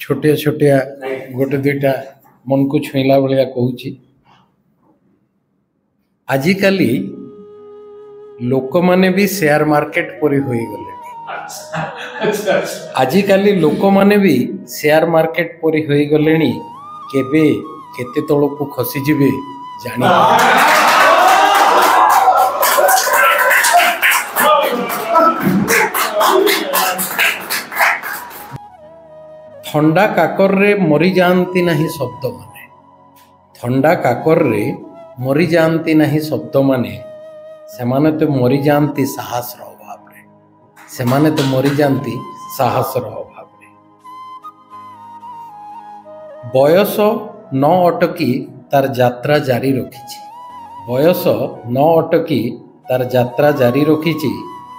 छोटिया छोटिया गोटे दुईटा मन को छुईला भाया कहूँ। आजिकाली लोक माने भी शेयर मार्केट परी होई गले। आजिकाली लोक माने भी शेयर मार्केट परी होई गलेनी। केबे केते तळकू खसी जिवे जानी। थंडा काकर रे मरी जानती नहीं शब्द माने। थंडा काकर रे मरी जानती नहीं शब्द माने। सेमाने तो मरी जानती साहस रो भाव रे। सेमाने तो मरी जानती साहस रो भाव रे। बयस न अटकी तार यात्रा जारी रखिछि। बयस न अटकी तार यात्रा जारी रखिछि।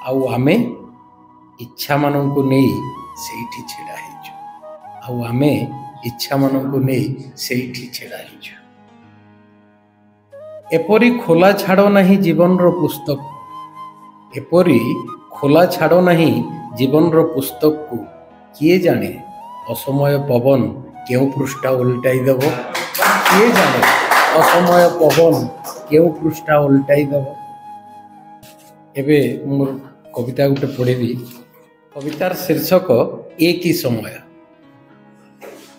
आउ आमे इच्छा माननकु नेई सेठी छिड़ा हिजु। आउ आमे इच्छा माननकु नेई सेठी छिड़ा हिजु। एपरी खोला छाड़ नहीं जीवन रो पुस्तक। एपरी खोला छाड़ नहीं जीवन रो पुस्तक को किए जाने असमय पवन क्यों पृष्ठा उल्टाई देव। किए जाने असमय पवन क्यों पृष्ठा उल्टाई देव। एबे मोर कविता गुटे पढ़ेबी। कवितार शीर्षक एक ही समय।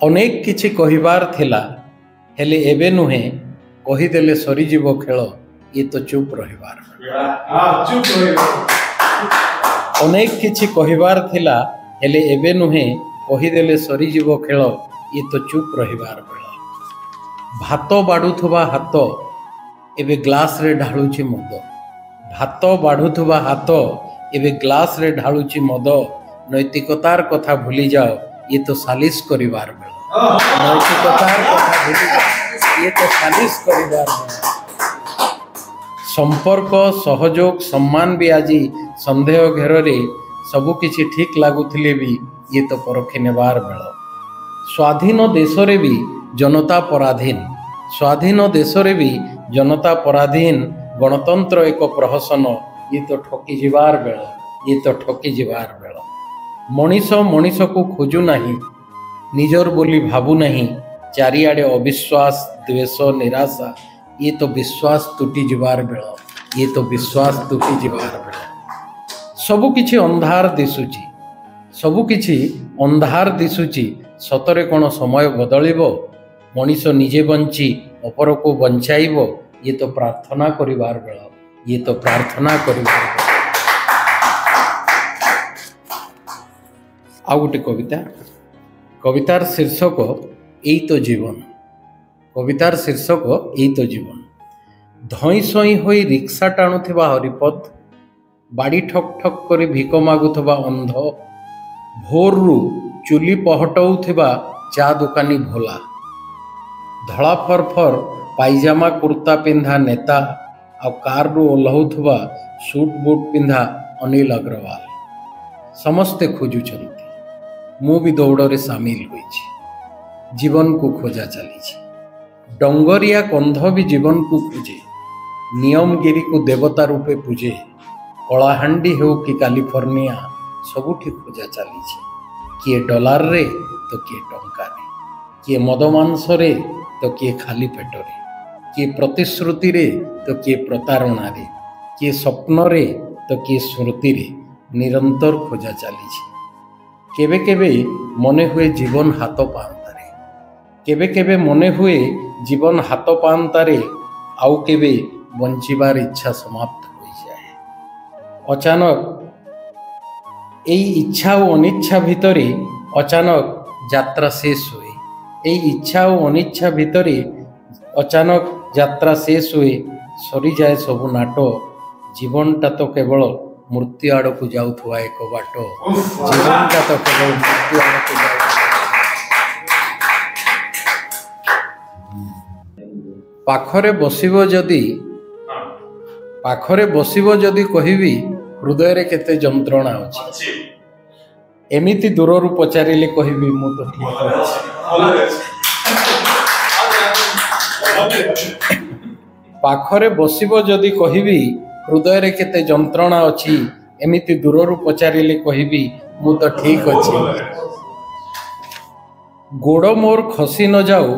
अनेक किछि कहिबार थिला हेले एबे नुहे कहीदेले सरीजीव खेल ये तो चुप रहिबार। अनेक किछि कहिबार थिला हेले एबे नुहे कहीदेले सरीजीव खेल ये तो चुप रहिबार बेल। भात बाढ़ुथुबा हाथ एबे ग्लास रे ढालुछि मद। भात बाढ़ुथुबा हाथ एबे ग्लास रे ढालुछि मद। नैतिकतार कथा भूली जाओ ये तो सालिश करिबार बेल। नैतिकतार कथा भूली जाओ ये तो सालिश करिबार बेल। संपर्क सहयोग सम्मान भी आज संदेह घेर रे सबु किछि ठीक लागुथिले भी ये तो परखि नेबार बेल। स्वाधीन देश रे भी जनता पराधीन। स्वाधीन देश रे भी जनता पराधीन। गणतंत्र एक प्रहसन ये तो ठकी जिबार बेल। ये तो ठकी जिबार बेल। मनीष मनीष को खोजु नहीं निजर बोली भाबु नहीं। चारिआडे अविश्वास द्वेष निराशा ये तो विश्वास टूटी जिबार बेल। ये तो विश्वास टूटी जिबार बेल। सबु किछि अंधार दिसुची। सबु किछि अंधार दिसुची। सतरे कोन समय बदलिबो। मनीष निजे बंची अपर को बंचाइबो ये तो प्रार्थना करिबार बेल। ये तो प्रार्थना करिबार बेल। आ गोटे कविता। कवितार शीर्षक एई तो जीवन। कवितार शीर्षक एई तो जीवन। धई सई होई रिक्शा टाणुथिबा हरिपथ। बाड़ी ठक ठक करी भिक मागुथिबा अंध। भोररू चुली पहटौथिबा चा दुकानी भोला। धड़ा फरफर पाइजामा कुर्ता पिंधा नेता। आ कारु ओह्लाउथिबा सूट बूट पिंधा अनिल अग्रवाल। समस्ते खोजुछंती। मु भी दौड़ सामिल होइछि। जीवन को खोजा चली। डंगरिया कंध भी जीवन को खोजे। नियमगिरी को देवता रूपे पूजे। कलाहांडी हो कि कैलिफोर्निया सबुठी खोजा चली। किए डॉलर रे तो किए टंका रे। किए मद मांस रे तो किए खाली पेट रे। किए प्रतिश्रुति रे तो किए प्रतारणा रे। किए स्वप्न रे तो किए स्मृति रे निरंतर खोजा चली। केबे केबे मने हुए जीवन हाथ पांतारे। केबे केबे मने हुए जीवन हाथ पांतारे। आउ केबे बंचिबार इच्छा समाप्त हो जाए। अचानक एई इच्छा और अनिच्छा भितरे अचानक यात्रा शेष हुए। एई इच्छा और अनिच्छा भितरे अचानक यात्रा शेष हुए। सरी जाए सबु नाट। जीवनटा तो केवल मृत्यु आड़ को जाउथुवा एक बाट। जीवनटा तो केवल मृत्यु आड़ को जाउथुवा। पाखरे बसिबो जदि कहिबी हृदय रे केते जंत्रणा अछि। एमिति दूररू पचारिले कहिबी मु तो ठीक अछि। पाखरे बसिबो जदि कहिबी हृदय रे केते जंत्रणा अछि। एमिति दूररू पचारिले कहिबी मु तो ठीक अछि। गोड़ मोर खसी न जाऊ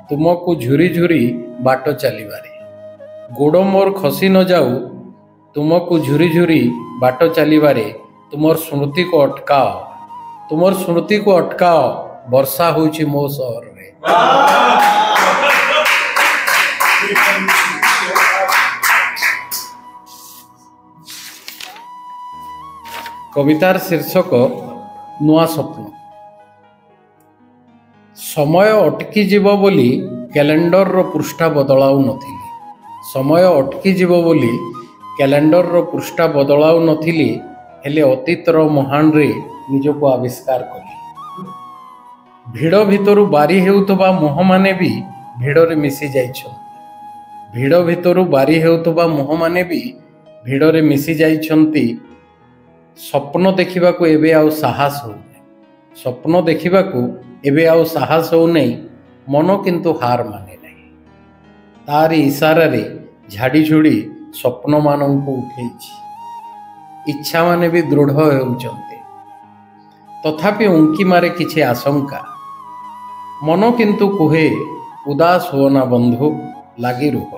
तुमको झुरी झुरी बाट चलिबारे। गोड़ मोर खसी न जाऊ तुमको झुरी झुरी बाट चलिबारे। तुमर स्मृति को अटकाओ, तुमर स्मृति को अटकाओ, वर्षा होउछि मो सहर रे। कवितार शीर्षक नुआ स्वप्न। समय अटकी जीव बोली कैलेंडर रो पृष्ठा बदलाउ नथिली। समय अटकी जीव बोली कैलेंडर रो पृष्ठा बदलाउ नथिली, हेले अतीतर महान रे निजको आविष्कार कली। भिड़ भितरु बारी हेउतबा मोह माने भी भिड़रे मिसी जाइछन्ति। भिड़ भितरु बारी हेउतबा मोह माने भी भिड़रे मिसी जाइछन्ति। स्वप्न देखिबाकू एबे आउ साहस हो, स्वप्न देखिबाकू एबे आउ साहस हो नहीं। मन किंतु हार माने नहीं। तारी इशारा रे झाड़ी झुड़ी स्वप्न मानंकु उठेछि। इच्छा माने भी दृढ़ हेउचन्ते, तथापि उंकी मारे किछि आशंका। मन किंतु कुहे उदास होना बंधु, लागी रुह।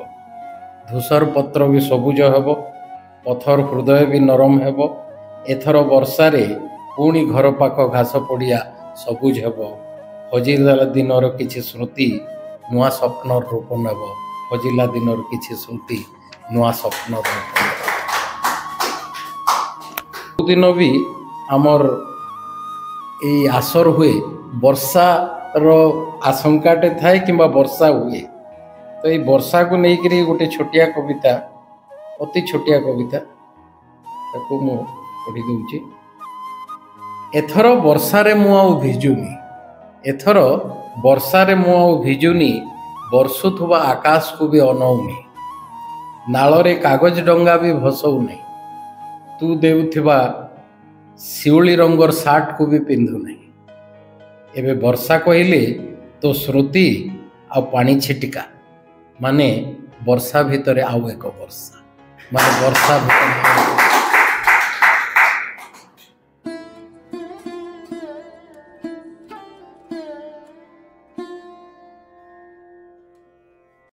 धूसर पत्र भी सबुज हेब, पथर हृदय भी नरम हेब। एथर वर्षारे पुणी घर पाख घास पड़िया सबुज हेब। हजिला दिनर किछि स्मृति नुआ स्वप्न रूप नेब। हजिला दिनर किछि स्मृति नुआ स्वप्न रूप नेब। दिन भी आमर ए आसर हुए वर्षार आशंकाटे थाए किंबा वर्षा हुए। तो ये वर्षा को लेकर गोटे छोटिया कविता, अति छोटिया कविता ताको मु पढ़ी दूची। एथर वर्षारे मु आउ भिजुनी, एथर वर्षारे मु आउ भिजुनी, बर्षुथुबा आकाश को भी अनौनी। नाଳରେ कागज डंगा भी भसौनी। तू देउथिबा शिउली रंगर सार्ट को भी पिंधु नहीं। एबे वर्षा कहले तो श्रुति आ पानी छिटिका, माने वर्षा भितरे आउ एक वर्षा, माने वर्षा भितर